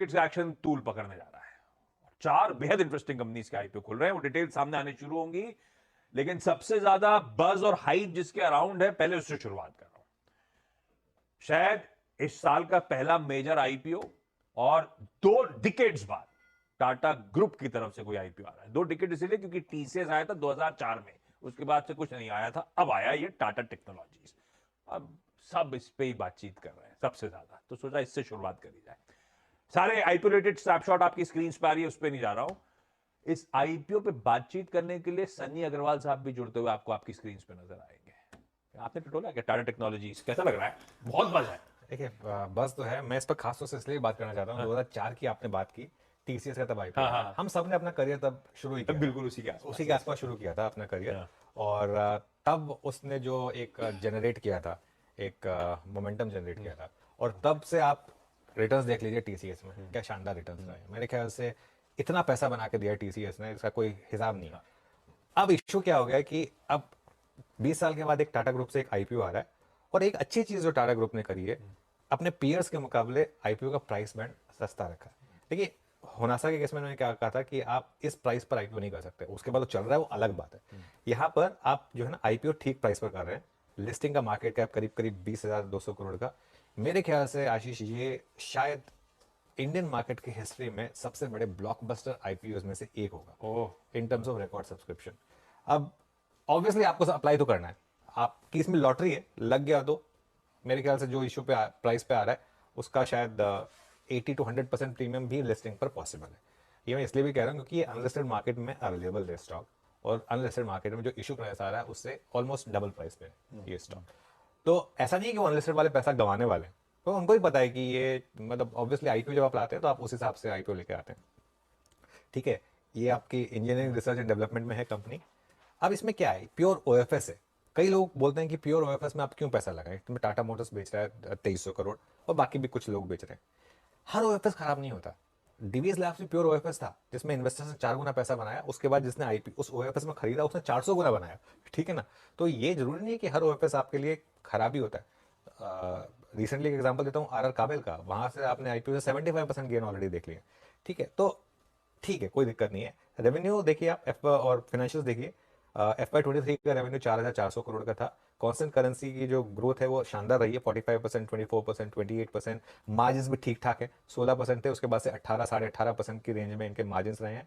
Kits action तूल पकड़ने जा रहा है। 4 बेहद इंटरेस्टिंग कंपनीज के आईपीओ खुल रहे हैं, वो डिटेल सामने आने शुरू होंगी, लेकिन सबसे ज्यादा बज और हाइप जिसके अराउंड है, पहले उससे शुरुआत कर रहा हूं। शायद इस साल का पहला मेजर आईपीओ और 2 डिकेड्स बाद टाटा ग्रुप की तरफ से कोई आईपीओ आ रहा है। 2 डिकेड इसलिए क्योंकि टीसीएस आया था 2004 में, उसके बाद से कुछ नहीं आया था, अब आया ये टाटा टेक्नोलॉजीज। अब सब इस पे ही बातचीत कर रहे हैं सबसे ज्यादा, तो सोचा इससे शुरुआत करी जाए। सारे आईपीओ रिलेटेड स्नैपशॉट आपकी स्क्रीन पे आ रही है, उस पर नहीं जा रहा हूं। इस आईपीओ पे बातचीत करने के लिए सन्नी अग्रवाल साहब भी जुड़ते हुए आपको आपकी स्क्रीन पे नजर आएंगे। आपने टटोला क्या टाटा टेक्नोलॉजीज, कैसा लग रहा है? बहुत बज है। देखिए, बस तो है। मैं इस पर खास तौर से इसलिए बात करना चाहता हूँ, 2004 की आपने बात की, टीसीएस का तब आईपीओ हाँ आया। हाँ, हम सब ने अपना करियर तब शुरू ही किया था, बिल्कुल उसी के उसी आसपास। के आसपास शुरू किया था अपना करियर। हाँ। और तब उसने जो एक जनरेट किया था, एक मोमेंटम जनरेट किया था, और तब से आप रिटर्न्स देख लीजिए टीसीएस में, क्या शानदार रिटर्न्स रहे हैं। मेरे ख्याल से इतना पैसा बना के दिया टीसीएस ने, इसका कोई हिसाब नहीं है। अब इशू क्या हो गया है कि अब 20 साल के बाद एक टाटा ग्रुप से एक आईपीओ आ रहा है, और एक अच्छी चीज जो टाटा ग्रुप ने करी है, अपने पीयर्स के मुकाबले आईपीओ का प्राइस बैंड सस्ता रखा है। देखिए, होनासा के केस में मैंने क्या कहा था कि आप इस प्राइस पर आईपीओ नहीं कर सकते, उसके बाद वो चल रहा है वो अलग बात है। यहाँ पर आप जो है ना आईपीओ ठीक प्राइस पर कर रहे हैं। लिस्टिंग का मार्केट कैप करीब करीब 20,200 करोड़ का। मेरे ख्याल से आशीष, ये शायद इंडियन मार्केट की हिस्ट्री में सबसे बड़े ब्लॉकबस्टर आईपीओ में से एक होगा in terms of record subscription. अब ऑब्वियसली आपको अप्लाई तो करना है, आपकी इसमें लॉटरी है, लग गया तो मेरे ख्याल से जो इशू पे प्राइस पे आ रहा है उसका शायद 80 to 100% प्रीमियम भी लिस्टिंग पर पॉसिबल है। ये मैं इसलिए भी कह रहा हूँ क्योंकि ये अनलिस्टेड मार्केट में अवेलेबल है स्टॉक, और अनलिस्टेड मार्केट में जो इशू प्राइस आ रहा है उससे ऑलमोस्ट डबल प्राइस पे है ये स्टॉक। तो ऐसा नहीं है कि वो अनलिस्टेड वाले पैसा गंवाने वाले हैं, तो उनको ही पता है कि ये मतलब ऑब्वियसली आईपीओ जब आप लाते हैं तो आप उस हिसाब से आईपीओ लेके आते हैं। ठीक है, ये आपकी इंजीनियरिंग रिसर्च एंड डेवलपमेंट में है कंपनी। अब इसमें क्या है, प्योर ओएफएस है। कई लोग बोलते हैं कि प्योर ओएफएस में आप क्यों पैसा लगाएं, तुम्हें टाटा मोटर्स बेच रहा है 2300 करोड़, और बाकी भी कुछ लोग बेच रहे हैं। हर ओएफएस खराब नहीं होता। डीवीएस लैब्स में प्योर ओएफएस था, जिसमें इन्वेस्टर्स ने 4 गुना पैसा बनाया, उसके बाद जिसने आईपी उस ओएफएस में खरीदा उसने 400 गुना बनाया। ठीक है ना? तो ये जरूरी नहीं है कि हर ओएफएस आपके लिए खराब ही होता है। रिसेंटली एक एग्जांपल देता हूँ, आरआर काबिल का, वहां से आपने आईपीओ से 75% गेन ऑलरेडी देख लिया। ठीक है, तो ठीक है, कोई दिक्कत नहीं है। रेवेन्यू देखिए आप, एफ और फाइनेंशियल देखिए। FY23 का रेवेन्यू 4,400 करोड़ का था। कांस्टेंट करेंसी की जो ग्रोथ है वो शानदार रही है, 45%, 24%, 28%। मार्जिन भी ठीक ठाक है, 16% थे, उसके बाद से 18, 18.5% की रेंज में इनके मार्जिन रहे हैं।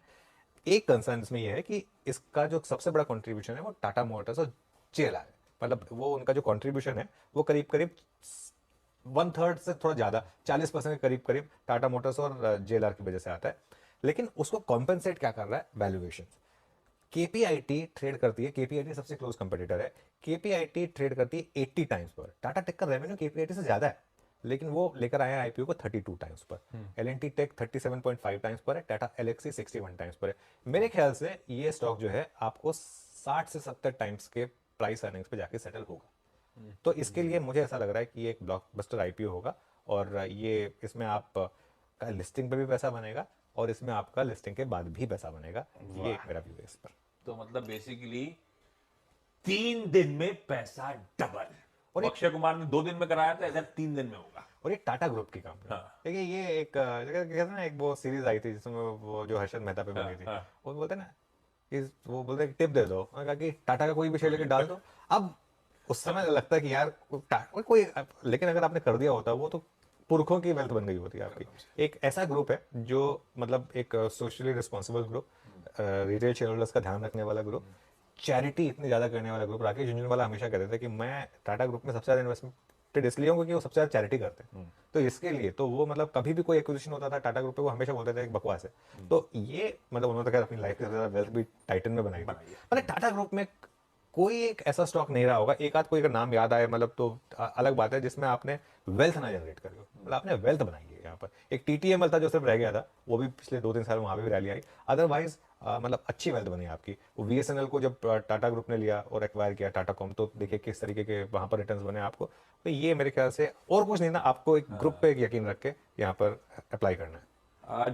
एक कंसर्न इसमें यह है कि इसका जो सबसे बड़ा कंट्रीब्यूशन है वो टाटा मोटर्स और जेएलआर है। मतलब वो उनका जो कंट्रीब्यूशन है वो करीब करीब 1/3 से थोड़ा ज्यादा, 40% के करीब करीब टाटा मोटर्स और जेएलआर की वजह से आता है। लेकिन उसको कॉम्पेंसेट क्या कर रहा है, वैल्यूएशन। केपीआईटी ट्रेड करती है, केपीआईटी सबसे क्लोज कंपटीटर है, केपीआईटी ट्रेड करती है 80 टाइम्स पर। टाटा टेक का रेवेन्यू केपीआईटी से ज्यादा है, लेकिन वो लेकर आया आईपीओ को 32 टाइम्स पर। एलएनटी टेक 37.5 टाइम्स पर है, टाटा एलेक्सी 61 टाइम्स पर है। मेरे ख्याल से ये स्टॉक जो है आपको 60 से 70 टाइम्स के प्राइस अर्निंग्स पे जाके सेटल होगा। तो इसके लिए मुझे ऐसा लग रहा है कि ये एक ब्लॉकबस्टर आईपीओ होगा, और ये इसमें आप का लिस्टिंग पे भी पैसा बनेगा, और इसमें आपका लिस्टिंग के बाद भी पैसा बनेगा। ये मेरा व्यू है इस पर। तो मतलब बेसिकली 3 दिन में पैसा डबल। और वो एक अक्षय कुमार ने 2 दिन में कराया था, इधर 3 दिन में होगा। और ये टाटा ग्रुप की कंपनी। हाँ देखिए, ये एक कहते हैं ना, एक वो सीरीज आई थी जिसमें वो जो हर्षद मेहता पे हाँ बनी थी, हाँ। वो बोलते हैं ना कि वो बोलते हैं कि टिप दे दो, उन्होंने कहा कि टाटा का कोई भी शेयर लेके डाल दो। अब उस समय लगता है कि यार कोई, लेकिन अगर आपने कर दिया होता वो तो पुरखों की वेल्थ बन गई होती है आपकी। एक ऐसा ग्रुप है जो मतलब एक socially responsible group, retail share holders का ध्यान रखने वाला ग्रुप, चैरिटी इतनी ज्यादा करने वाला ग्रुप। राकेश झुंझुनवाला हमेशा कहते थे कि मैं टाटा ग्रुप में सबसे ज्यादा इन्वेस्टमेंट इसलिए हूँ क्योंकि वो सबसे ज्यादा चैरिटी करते हैं। तो इसके लिए तो वो मतलब कभी भी कोई एक्विजिशन होता था टाटा ग्रुप पे, वो हमेशा बोलते थे एक बकवास है। तो ये मतलब उन्होंने तो खैर अपनी लाइफ की सबसे ज्यादा वेल्थ भी टाइटन में बनाई थी। मतलब टाटा ग्रुप में कोई एक ऐसा स्टॉक नहीं रहा होगा, एक आध कोई अगर नाम याद आए मतलब तो अलग बात है, जिसमें आपने वेल्थ ना जनरेट करी हो। मतलब आपने वेल्थ बनाई है यहाँ पर। एक टीटीएमएल था जो सिर्फ रह गया था, वो भी पिछले 2-3 साल वहां पे भी रैली आई। अदरवाइज मतलब अच्छी वेल्थ बनी आपकी। वो वीएसएनएल को जब टाटा ग्रुप ने लिया और एक्वायर किया टाटा कॉम, तो देखिए किस तरीके के वहां पर रिटर्न्स बने आपको। तो ये मेरे ख्याल से और कुछ नहीं ना, आपको एक ग्रुप पे एक यकीन रख के यहाँ पर अप्लाई करना है। आज